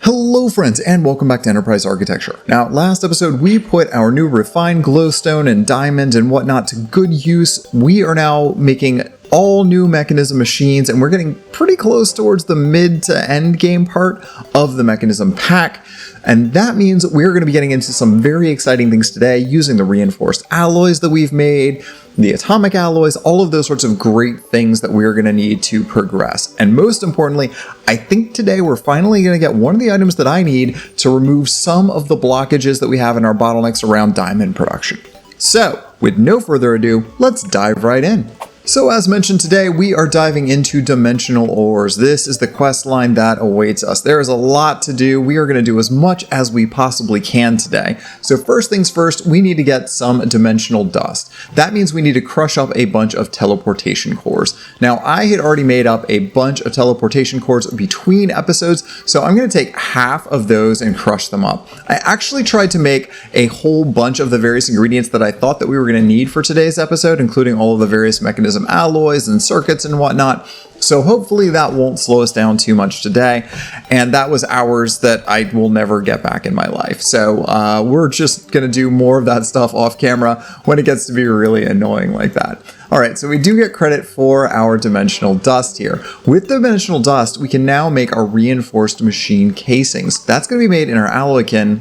Hello friends, and welcome back to Enterprise Architecture. Now, last episode we put our new refined glowstone and diamond and whatnot to good use. We are now making all new Mekanism machines, and we're getting pretty close towards the mid to end game part of the Mekanism pack. And that means we're going to be getting into some very exciting things today using the reinforced alloys that we've made, the atomic alloys, all of those sorts of great things that we're going to need to progress. And most importantly, I think today we're finally going to get one of the items that I need to remove some of the blockages that we have in our bottlenecks around diamond production. So, with no further ado, let's dive right in. So as mentioned today, we are diving into dimensional ores. This is the quest line that awaits us. There is a lot to do. We are going to do as much as we possibly can today. So first things first, we need to get some dimensional dust. That means we need to crush up a bunch of teleportation cores. Now I had already made up a bunch of teleportation cores between episodes, so I'm going to take half of those and crush them up. I actually tried to make a whole bunch of the various ingredients that I thought that we were going to need for today's episode, including all of the various Mekanism alloys and circuits and whatnot. So hopefully that won't slow us down too much today. And that was hours that I will never get back in my life. So we're just going to do more of that stuff off camera when it gets to be really annoying like that. All right, so we do get credit for our dimensional dust here. With dimensional dust, we can now make our reinforced machine casings. That's going to be made in our alloy kiln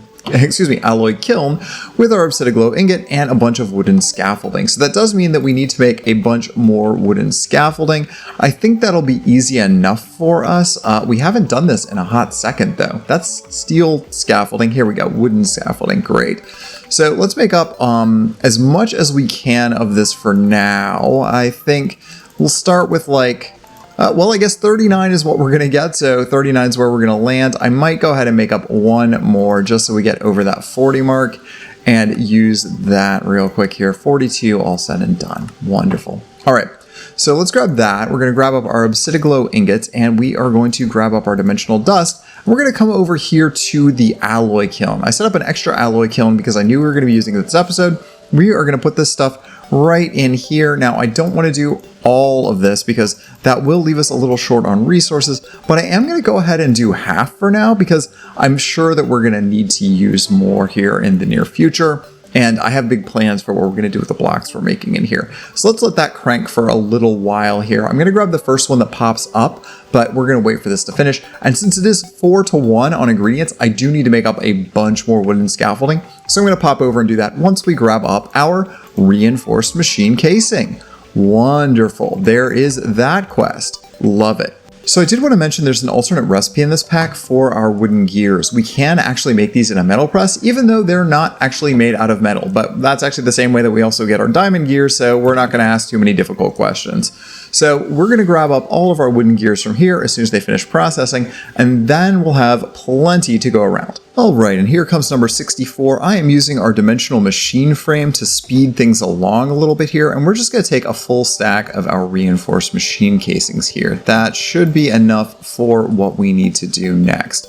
with our obsidian ingot and a bunch of wooden scaffolding. So that does mean that we need to make a bunch more wooden scaffolding. I think that'll be easy enough for us. We haven't done this in a hot second though. That's steel scaffolding. Here we go, wooden scaffolding, great. So let's make up as much as we can of this for now. I think we'll start with like, well, I guess 39 is what we're going to get, so 39 is where we're going to land. I might go ahead and make up one more just so we get over that 40 mark and use that real quick here. 42, all said and done. Wonderful. All right, so let's grab that. We're going to grab up our obsidian ingots, and we are going to grab up our dimensional dust. We're going to come over here to the alloy kiln. I set up an extra alloy kiln because I knew we were going to be using it this episode. We are going to put this stuff right in here. Now, I don't want to do all of this because that will leave us a little short on resources, but I am going to go ahead and do half for now because I'm sure that we're going to need to use more here in the near future. And I have big plans for what we're going to do with the blocks we're making in here. So let's let that crank for a little while here. I'm going to grab the first one that pops up, but we're going to wait for this to finish. And since it is 4-to-1 on ingredients, I do need to make up a bunch more wooden scaffolding. So I'm going to pop over and do that once we grab up our reinforced machine casing. Wonderful. There is that quest. Love it. So I did want to mention there's an alternate recipe in this pack for our wooden gears. We can actually make these in a metal press, even though they're not actually made out of metal. But that's actually the same way that we also get our diamond gears, so we're not going to ask too many difficult questions. So we're going to grab up all of our wooden gears from here as soon as they finish processing, and then we'll have plenty to go around. All right, and here comes number 64. I am using our dimensional machine frame to speed things along a little bit here, and we're just going to take a full stack of our reinforced machine casings here. That should be enough for what we need to do next.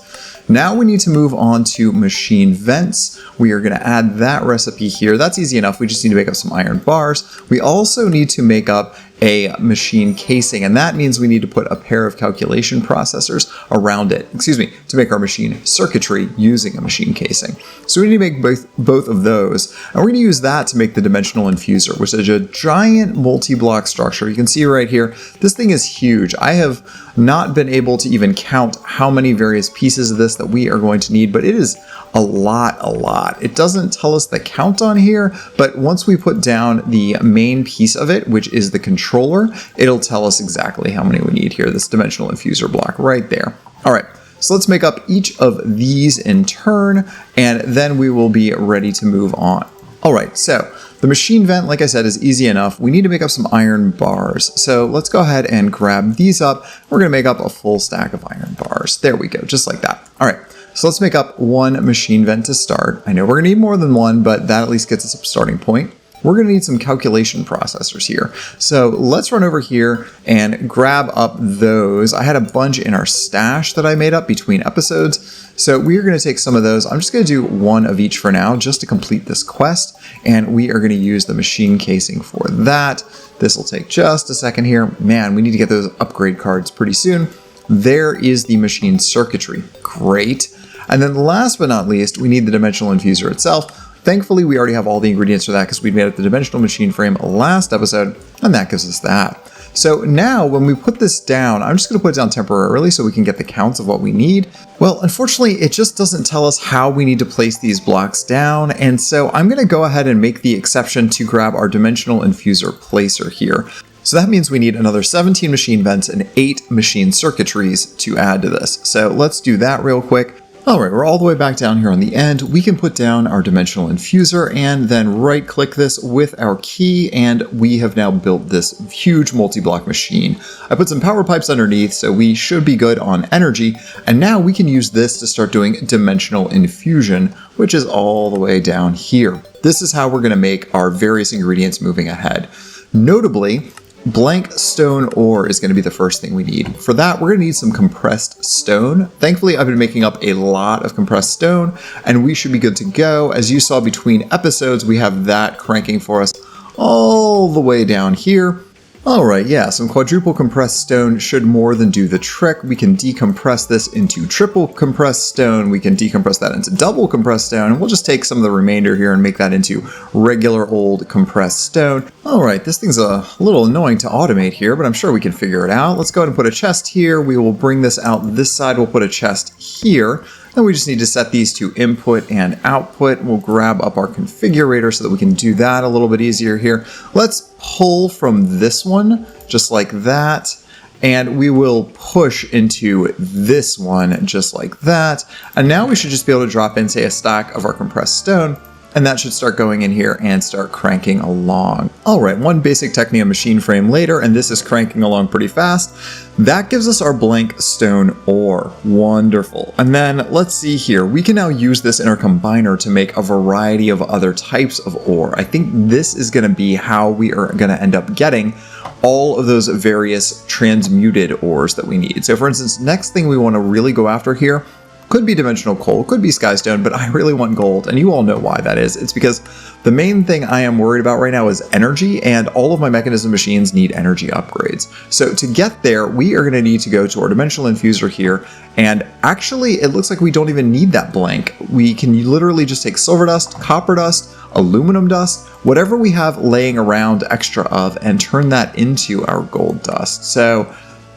Now we need to move on to machine vents. We are going to add that recipe here. That's easy enough. We just need to make up some iron bars. We also need to make up a machine casing, and that means we need to put a pair of calculation processors around it, to make our machine circuitry using a machine casing. So we need to make both of those, and we're going to use that to make the dimensional infuser, which is a giant multi-block structure. You can see right here, this thing is huge. I have not been able to even count how many various pieces of this that we are going to need, but it is a lot. It doesn't tell us the count on here, but once we put down the main piece of it, which is the controller, it'll tell us exactly how many we need here, this dimensional infuser block right there. All right, so let's make up each of these in turn, and then we will be ready to move on. All right, so the machine vent, like I said, is easy enough. We need to make up some iron bars. So let's go ahead and grab these up. We're going to make up a full stack of iron bars. There we go, just like that. All right. So let's make up one machine vent to start. I know we're going to need more than one, but that at least gets us a starting point. We're going to need some calculation processors here. So let's run over here and grab up those. I had a bunch in our stash that I made up between episodes. So we are going to take some of those. I'm just going to do one of each for now just to complete this quest. And we are going to use the machine casing for that. This will take just a second here. Man, we need to get those upgrade cards pretty soon. There is the machine circuitry. Great. And then last but not least, we need the dimensional infuser itself. Thankfully, we already have all the ingredients for that because we made up the dimensional machine frame last episode, and that gives us that. So now when we put this down, I'm just going to put it down temporarily so we can get the counts of what we need. Well, unfortunately, it just doesn't tell us how we need to place these blocks down. And so I'm going to go ahead and make the exception to grab our dimensional infuser placer here. So that means we need another 17 machine vents and 8 machine circuitries to add to this. So let's do that real quick. All right, we're all the way back down here on the end. We can put down our dimensional infuser and then right click this with our key, and we have now built this huge multi-block machine. I put some power pipes underneath, so we should be good on energy. And now we can use this to start doing dimensional infusion, which is all the way down here. This is how we're gonna make our various ingredients moving ahead. Notably, blank stone ore is going to be the first thing we need. For that, we're going to need some compressed stone. Thankfully, I've been making up a lot of compressed stone, and we should be good to go. As you saw between episodes, we have that cranking for us all the way down here. All right, yeah, some quadruple compressed stone should more than do the trick. We can decompress this into triple compressed stone. We can decompress that into double compressed stone, and we'll just take some of the remainder here and make that into regular old compressed stone. All right, this thing's a little annoying to automate here, but I'm sure we can figure it out. Let's go ahead and put a chest here. We will bring this out this side. We'll put a chest here. Then we just need to set these to input and output. We'll grab up our configurator so that we can do that a little bit easier here. Let's pull from this one, just like that. And we will push into this one just like that. And now we should just be able to drop in, say, a stack of our compressed stone. And that should start going in here and start cranking along. All right, one basic Technia machine frame later, and this is cranking along pretty fast. That gives us our blank stone ore. Wonderful. And then let's see here. We can now use this in our combiner to make a variety of other types of ore. I think this is going to be how we are going to end up getting all of those various transmuted ores that we need. So for instance, next thing we want to really go after here could be dimensional coal, could be skystone, but I really want gold, and you all know why that is. It's because the main thing I am worried about right now is energy, and all of my Mekanism machines need energy upgrades. So to get there, we are going to need to go to our dimensional infuser here, and actually it looks like we don't even need that blank. We can literally just take silver dust, copper dust, aluminum dust, whatever we have laying around extra of, and turn that into our gold dust. So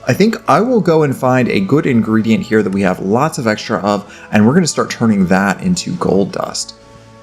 I think I will go and find a good ingredient here that we have lots of extra of, and we're going to start turning that into gold dust.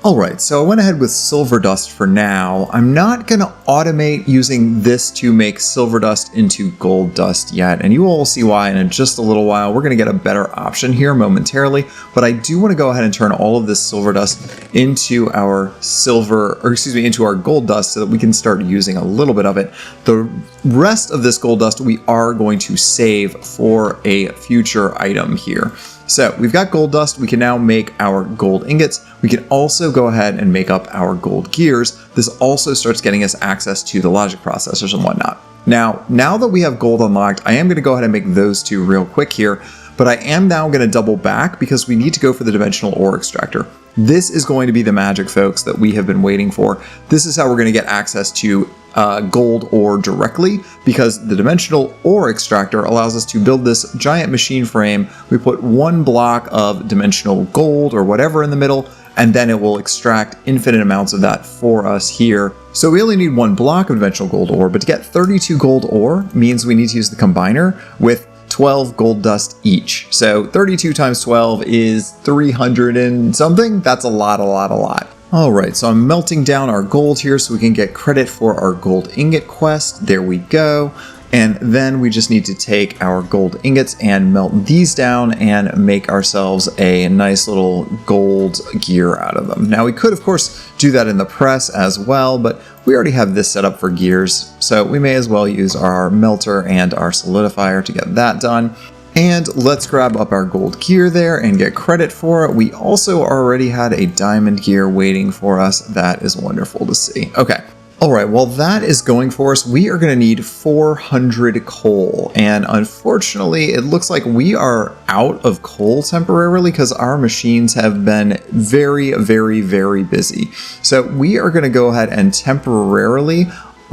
Alright, so I went ahead with silver dust for now. I'm not going to automate using this to make silver dust into gold dust yet, and you all will see why in just a little while. We're going to get a better option here momentarily, but I do want to go ahead and turn all of this silver dust into our into our gold dust so that we can start using a little bit of it. The rest of this gold dust we are going to save for a future item here. So we've got gold dust. We can now make our gold ingots. We can also go ahead and make up our gold gears. This also starts getting us access to the logic processors and whatnot. Now that we have gold unlocked, I am going to go ahead and make those two real quick here, but I am now going to double back because we need to go for the dimensional ore extractor. This is going to be the magic, folks, that we have been waiting for. This is how we're going to get access to gold ore directly, because the dimensional ore extractor allows us to build this giant machine frame. We put one block of dimensional gold or whatever in the middle, and then it will extract infinite amounts of that for us here. So we only need one block of dimensional gold ore, but to get 32 gold ore means we need to use the combiner with 12 gold dust each. So 32 times 12 is 300 and something. That's a lot. Alright, so I'm melting down our gold here so we can get credit for our gold ingot quest. There we go. And then we just need to take our gold ingots and melt these down and make ourselves a nice little gold gear out of them. Now we could, of course, do that in the press as well, but we already have this set up for gears, so we may as well use our melter and our solidifier to get that done. And let's grab up our gold gear there and get credit for it. We also already had a diamond gear waiting for us. That is wonderful to see. Okay. Alright, while that is going for us, we are going to need 400 coal. And unfortunately, it looks like we are out of coal temporarily because our machines have been very busy. So we are going to go ahead and temporarily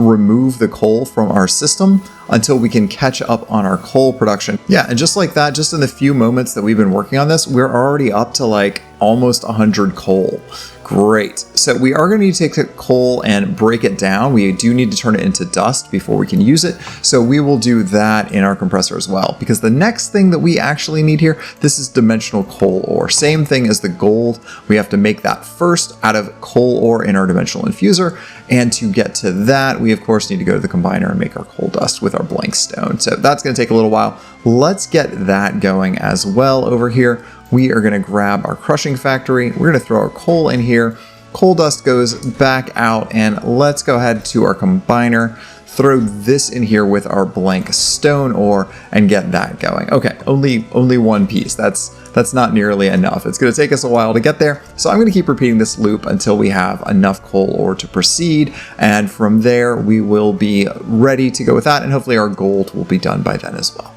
remove the coal from our system until we can catch up on our coal production. Yeah, and just like that, just in the few moments that we've been working on this, we're already up to like almost 100 coal. Great. So we are going to need to take the coal and break it down. We do need to turn it into dust before we can use it. So we will do that in our compressor as well, because the next thing that we actually need here, this is dimensional coal ore. Same thing as the gold. We have to make that first out of coal ore in our dimensional infuser. And to get to that, we of course need to go to the combiner and make our coal dust with our blank stone. So that's going to take a little while. Let's get that going as well over here. We are going to grab our crushing factory. We're going to throw our coal in here. Coal dust goes back out, and let's go ahead to our combiner, throw this in here with our blank stone ore and get that going. Okay, only one piece. That's not nearly enough. It's going to take us a while to get there. So I'm going to keep repeating this loop until we have enough coal ore to proceed. And from there, we will be ready to go with that. And hopefully our gold will be done by then as well.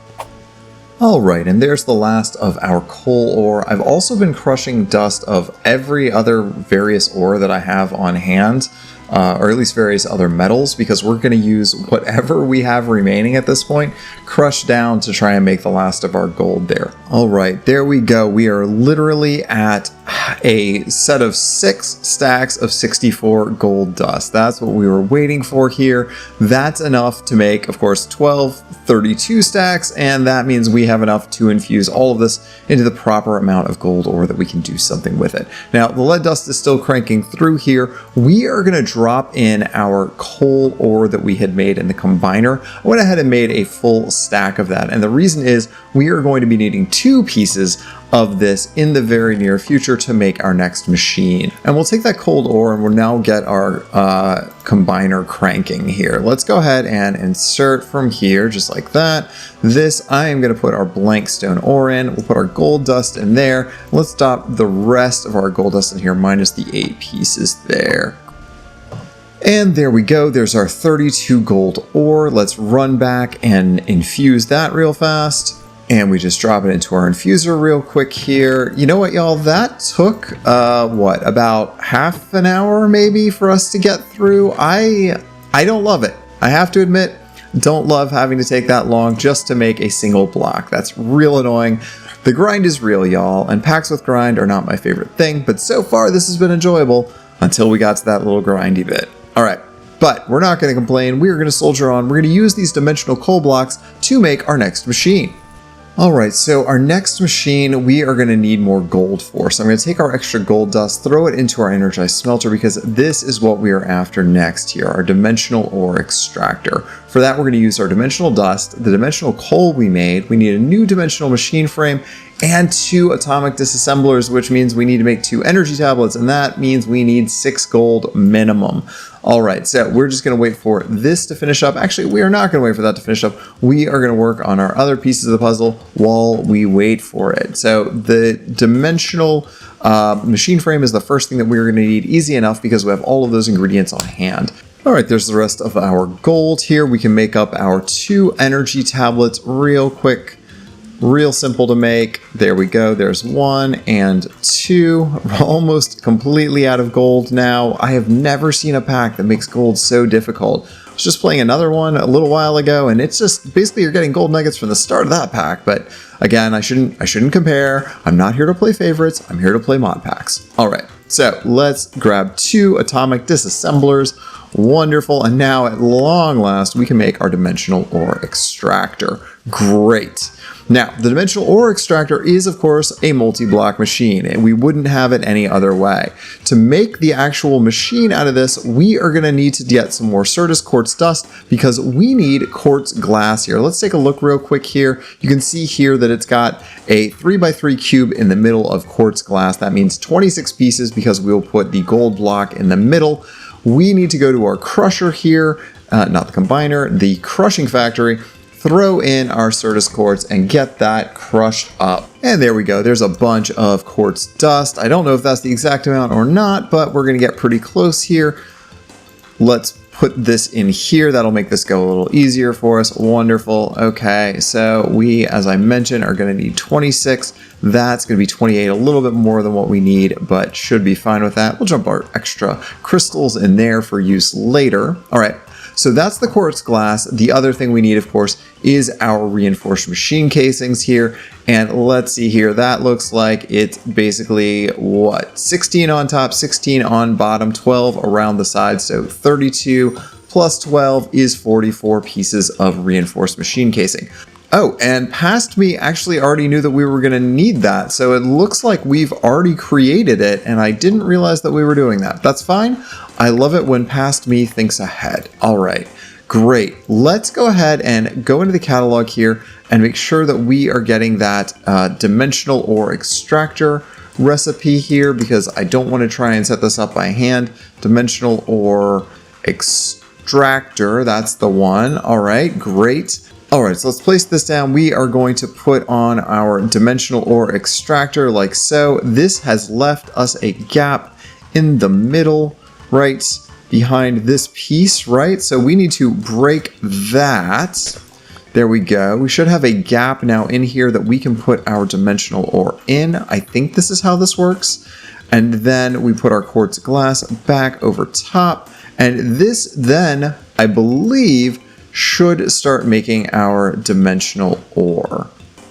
Alright, and there's the last of our coal ore. I've also been crushing dust of every other various ore that I have on hand, or at least various other metals, because we're going to use whatever we have remaining at this point, crushed down to try and make the last of our gold there. Alright, there we go. We are literally at a set of 6 stacks of 64 gold dust. That's what we were waiting for here. That's enough to make, of course, 32 stacks, and that means we have enough to infuse all of this into the proper amount of gold ore that we can do something with it. Now, the lead dust is still cranking through here. We are going to drop in our coal ore that we had made in the combiner. I went ahead and made a full stack of that, and the reason is we are going to be needing 2 pieces of this in the very near future to make our next machine. And we'll take that cold ore and we'll now get our combiner cranking here. Let's go ahead and insert from here, just like that. This, I am going to put our blank stone ore in. We'll put our gold dust in there. Let's drop the rest of our gold dust in here, minus the 8 pieces there. And there we go. There's our 32 gold ore. Let's run back and infuse that real fast. And we just drop it into our infuser real quick here. You know what, y'all? That took, about half an hour maybe for us to get through. I don't love it. I have to admit, don't love having to take that long just to make a single block. That's real annoying. The grind is real, y'all, and packs with grind are not my favorite thing, but so far this has been enjoyable until we got to that little grindy bit. All right. But we're not going to complain. We're going to soldier on. We're going to use these dimensional coal blocks to make our next machine. Alright, so our next machine we are going to need more gold for. So I'm going to take our extra gold dust, throw it into our energized smelter, because this is what we are after next here, our dimensional ore extractor. For that, we're going to use our dimensional dust, the dimensional coal we made. We need a new dimensional machine frame and 2 atomic disassemblers, which means we need to make 2 energy tablets, and that means we need 6 gold minimum. Alright, so we're just going to wait for this to finish up. Actually, we are not going to wait for that to finish up. We are going to work on our other pieces of the puzzle while we wait for it. So the dimensional machine frame is the first thing that we're going to need. Easy enough because we have all of those ingredients on hand. Alright, there's the rest of our gold here. We can make up our 2 energy tablets real quick. Real simple to make. There we go. There's 1 and 2. We're almost completely out of gold now. I have never seen a pack that makes gold so difficult. I was just playing another one a little while ago, and it's just basically you're getting gold nuggets from the start of that pack. But again, I shouldn't compare. I'm not here to play favorites. I'm here to play mod packs. All right. So let's grab 2 atomic disassemblers. Wonderful. And now at long last, we can make our dimensional ore extractor. Great. Now, the dimensional ore extractor is, of course, a multi-block machine, and we wouldn't have it any other way. To make the actual machine out of this, we are going to need to get some more Certus quartz dust because we need quartz glass here. Let's take a look real quick here. You can see here that it's got a 3x3 cube in the middle of quartz glass. That means 26 pieces because we'll put the gold block in the middle. We need to go to our crusher here, not the combiner, the crushing factory, throw in our Certus quartz and get that crushed up. And there we go. There's a bunch of quartz dust. I don't know if that's the exact amount or not, but we're going to get pretty close here. Let's put this in here. That'll make this go a little easier for us. Wonderful. Okay, so we, as I mentioned, are going to need 26. That's going to be 28, a little bit more than what we need, but should be fine with that. We'll jump our extra crystals in there for use later. All right. So that's the quartz glass. The other thing we need, of course, is our reinforced machine casings here. And let's see here, that looks like it's basically what, 16 on top, 16 on bottom, 12 around the side. So 32 plus 12 is 44 pieces of reinforced machine casing. Oh, and past me actually already knew that we were going to need that. So it looks like we've already created it, and I didn't realize that we were doing that. That's fine. I love it when past me thinks ahead. All right, great. Let's go ahead and go into the catalog here and make sure that we are getting that dimensional ore extractor recipe here, because I don't want to try and set this up by hand. Dimensional ore extractor, that's the one. All right, great. All right, so let's place this down. We are going to put on our dimensional ore extractor like so. This has left us a gap in the middle, right behind this piece, right? So we need to break that. There we go. We should have a gap now in here that we can put our dimensional ore in. I think this is how this works. And then we put our quartz glass back over top. And this then, I believe, should start making our dimensional ore.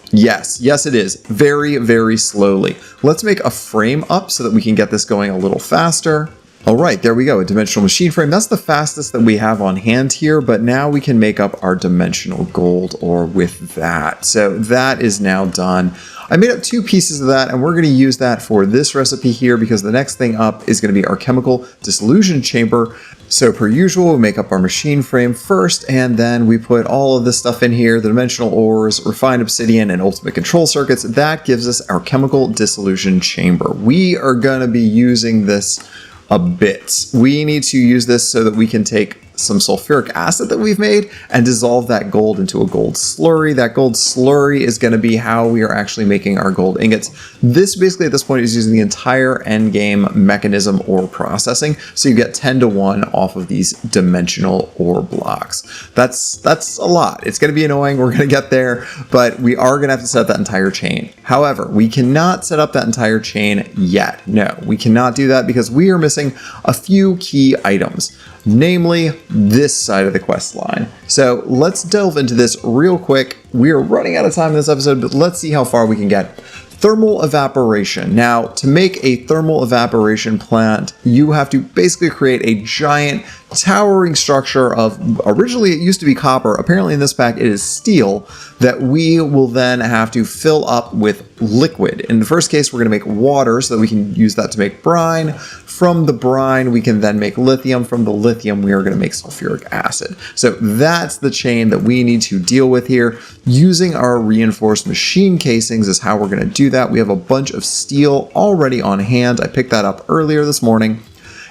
Yes, it is. Very, very slowly. Let's make a frame up so that we can get this going a little faster. All right, there we go, a dimensional machine frame. That's the fastest that we have on hand here, but now we can make up our dimensional gold ore with that. So that is now done. I made up 2 pieces of that, and we're going to use that for this recipe here, because the next thing up is going to be our chemical dissolution chamber. So per usual, we make up our machine frame first, and then we put all of this stuff in here, the dimensional ores, refined obsidian, and ultimate control circuits. That gives us our chemical dissolution chamber. We are going to be using this a bit. We need to use this so that we can take some sulfuric acid that we've made and dissolve that gold into a gold slurry. That gold slurry is going to be how we are actually making our gold ingots. This basically at this point is using the entire endgame mechanism ore processing. So you get 10 to 1 off of these dimensional ore blocks. That's a lot. It's going to be annoying. We're going to get there, but we are going to have to set up that entire chain. However, we cannot set up that entire chain yet. No, we cannot do that because we are missing a few key items, namely this side of the quest line. So let's delve into this real quick. We are running out of time in this episode, but let's see how far we can get. Thermal evaporation. Now, to make a thermal evaporation plant, you have to basically create a giant towering structure of, originally it used to be copper, apparently in this pack it is steel, that we will then have to fill up with liquid. In the first case, we're going to make water so that we can use that to make brine. From the brine, we can then make lithium. From the lithium, we are going to make sulfuric acid. So that's the chain that we need to deal with here. Using our reinforced machine casings is how we're going to do that. We have a bunch of steel already on hand. I picked that up earlier this morning.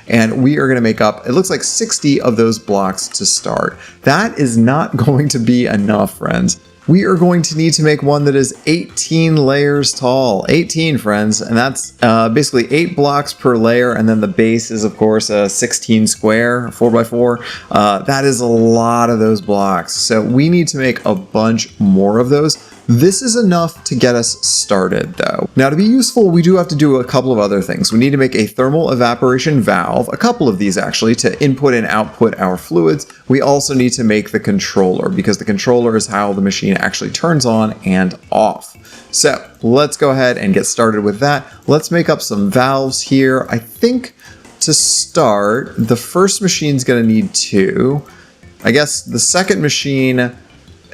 And we are going to make up, it looks like 60 of those blocks to start. That is not going to be enough, friends. We are going to need to make one that is 18 layers tall. 18, friends. And that's basically 8 blocks per layer. And then the base is, of course, a 16 square, 4x4. That is a lot of those blocks. So we need to make a bunch more of those. This is enough to get us started, though. Now, to be useful, we do have to do a couple of other things. We need to make a thermal evaporation valve, a couple of these actually, to input and output our fluids. We also need to make the controller, because the controller is how the machine actually turns on and off. So let's go ahead and get started with that. Let's make up some valves here. I think to start, the first machine's going to need 2. I guess the second machine,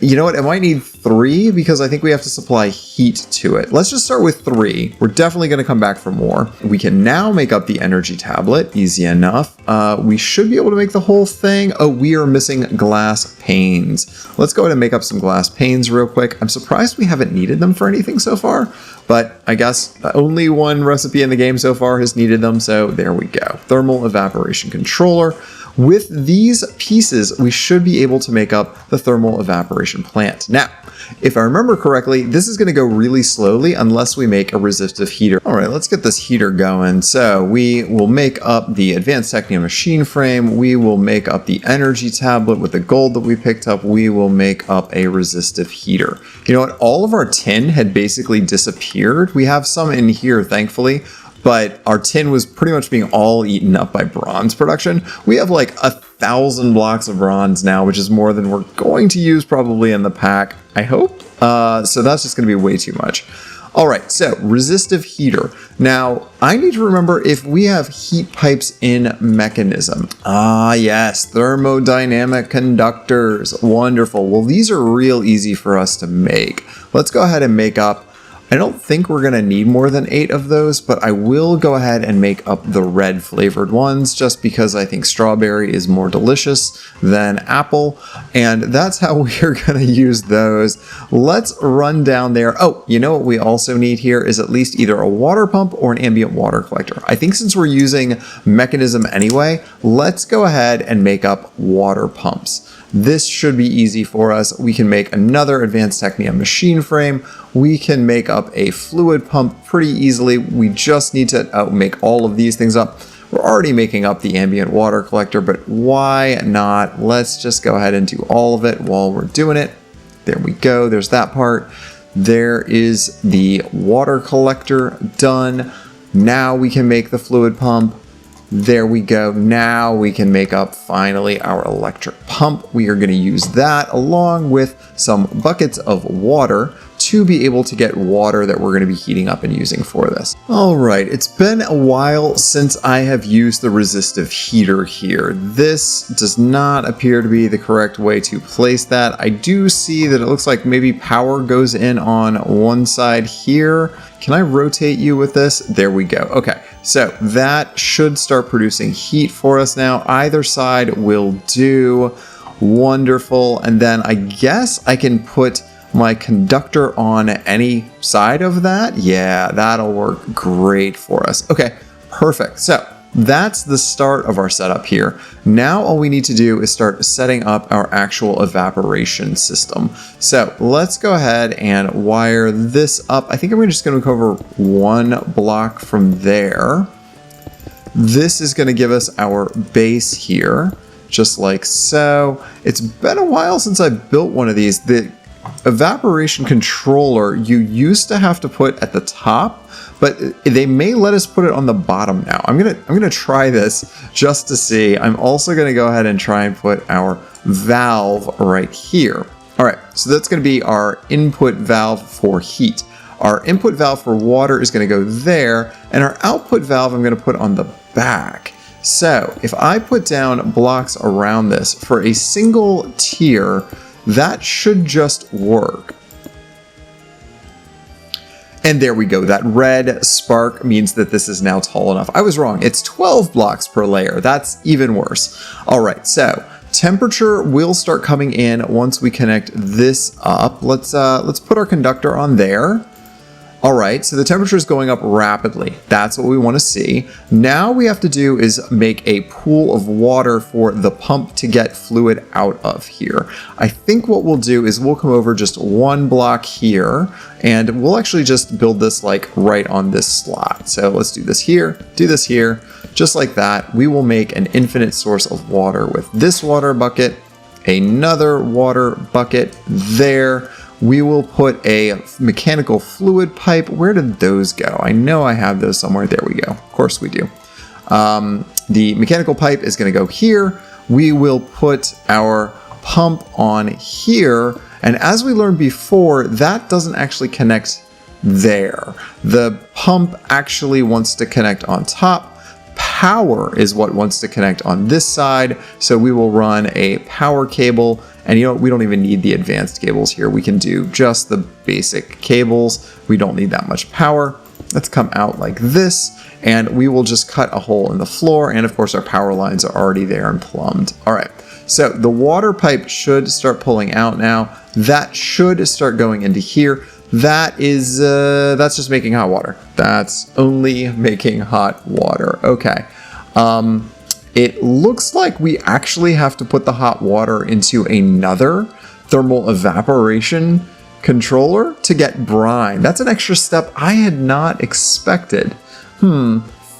you know what, it might need 3 because I think we have to supply heat to it. Let's just start with 3. We're definitely going to come back for more. We can now make up the energy tablet, easy enough. We should be able to make the whole thing. Oh, we are missing glass panes. Let's go ahead and make up some glass panes real quick. I'm surprised we haven't needed them for anything so far, but I guess only one recipe in the game so far has needed them, so there we go. Thermal evaporation controller. With these pieces, we should be able to make up the thermal evaporation plant. Now, if I remember correctly, this is going to go really slowly unless we make a resistive heater. All right, let's get this heater going. So we will make up the advanced technium machine frame. We will make up the energy tablet with the gold that we picked up. We will make up a resistive heater. You know what? All of our tin had basically disappeared. We have some in here, thankfully, but our tin was pretty much being all eaten up by bronze production. We have like 1,000 blocks of bronze now, which is more than we're going to use probably in the pack, I hope. So that's just going to be way too much. All right, so resistive heater. Now, I need to remember if we have heat pipes in Mekanism. Ah, yes, thermodynamic conductors. Wonderful. Well, these are real easy for us to make. Let's go ahead and make up. I don't think we're going to need more than 8 of those, but I will go ahead and make up the red flavored ones just because I think strawberry is more delicious than apple, and that's how we are going to use those. Let's run down there. Oh, you know what we also need here is at least either a water pump or an ambient water collector. I think since we're using Mekanism anyway, let's go ahead and make up water pumps. This should be easy for us. We can make another Advanced Technia machine frame. We can make up a fluid pump pretty easily. We just need to make all of these things up. We're already making up the ambient water collector, but why not? Let's just go ahead and do all of it while we're doing it. There we go. There's that part. There is the water collector done. Now we can make the fluid pump. There we go. Now we can make up finally our electric pump. We are going to use that along with some buckets of water to be able to get water that we're going to be heating up and using for this. All right, it's been a while since I have used the resistive heater here. This does not appear to be the correct way to place that. I do see that it looks like maybe power goes in on one side here. Can I rotate you with this? There we go. Okay, so that should start producing heat for us now. Either side will do. Wonderful. And then I guess I can put my conductor on any side of that. Yeah, that'll work great for us. Okay, perfect. So that's the start of our setup here. Now all we need to do is start setting up our actual evaporation system. So let's go ahead and wire this up. I think I'm just going to cover one block from there. This is going to give us our base here, just like so. It's been a while since I built one of these. The evaporation controller you used to have to put at the top, but they may let us put it on the bottom now. I'm gonna try this just to see. I'm also gonna go ahead and try and put our valve right here. All right, so that's gonna be our input valve for heat. Our input valve for water is gonna go there, and our output valve I'm gonna put on the back. So if I put down blocks around this for a single tier, that should just work. And there we go. That red spark means that this is now tall enough. I was wrong. It's 12 blocks per layer. That's even worse. All right, so temperature will start coming in once we connect this up. Let's put our conductor on there. All right, so the temperature is going up rapidly. That's what we want to see. Now we have to do is make a pool of water for the pump to get fluid out of here. I think what we'll do is we'll come over just one block here, and we'll actually just build this like right on this slot. So let's do this here, just like that. We will make an infinite source of water with this water bucket, another water bucket there. We will put a mechanical fluid pipe. Where did those go? I know I have those somewhere. There we go. Of course we do. The mechanical pipe is going to go here. We will put our pump on here. And as we learned before, that doesn't actually connect there. The pump actually wants to connect on top. Power is what wants to connect on this side. So we will run a power cable. And you know, we don't even need the advanced cables here. We can do just the basic cables. We don't need that much power. Let's come out like this, and we will just cut a hole in the floor. And of course, our power lines are already there and plumbed. All right, so the water pipe should start pulling out now. That should start going into here. That is, that's just making hot water. That's only making hot water. Okay. It looks like we actually have to put the hot water into another thermal evaporation controller to get brine. That's an extra step I had not expected.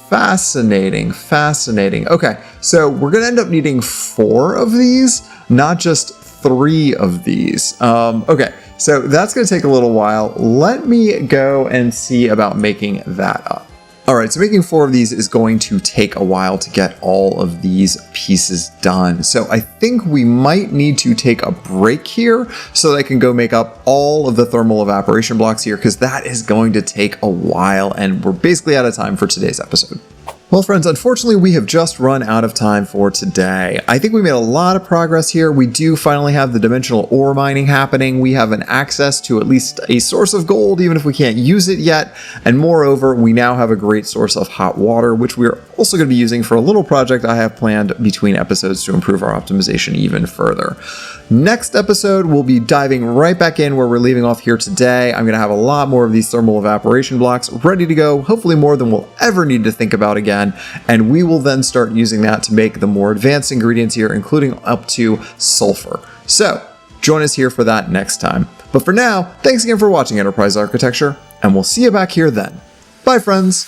Fascinating, fascinating. Okay, so we're gonna end up needing 4 of these, not just 3 of these. Okay, so that's gonna take a little while. Let me go and see about making that up. Alright, so making 4 of these is going to take a while to get all of these pieces done. So I think we might need to take a break here so that I can go make up all of the thermal evaporation blocks here, because that is going to take a while and we're basically out of time for today's episode. Well, friends, unfortunately, we have just run out of time for today. I think we made a lot of progress here. We do finally have the dimensional ore mining happening. We have an access to at least a source of gold, even if we can't use it yet. And moreover, we now have a great source of hot water, which we're also going to be using for a little project I have planned between episodes to improve our optimization even further. Next episode, we'll be diving right back in where we're leaving off here today. I'm going to have a lot more of these thermal evaporation blocks ready to go, hopefully more than we'll ever need to think about again. And we will then start using that to make the more advanced ingredients here, including up to sulfur. So join us here for that next time. But for now, thanks again for watching Enterprise Architecture, and we'll see you back here then. Bye, friends.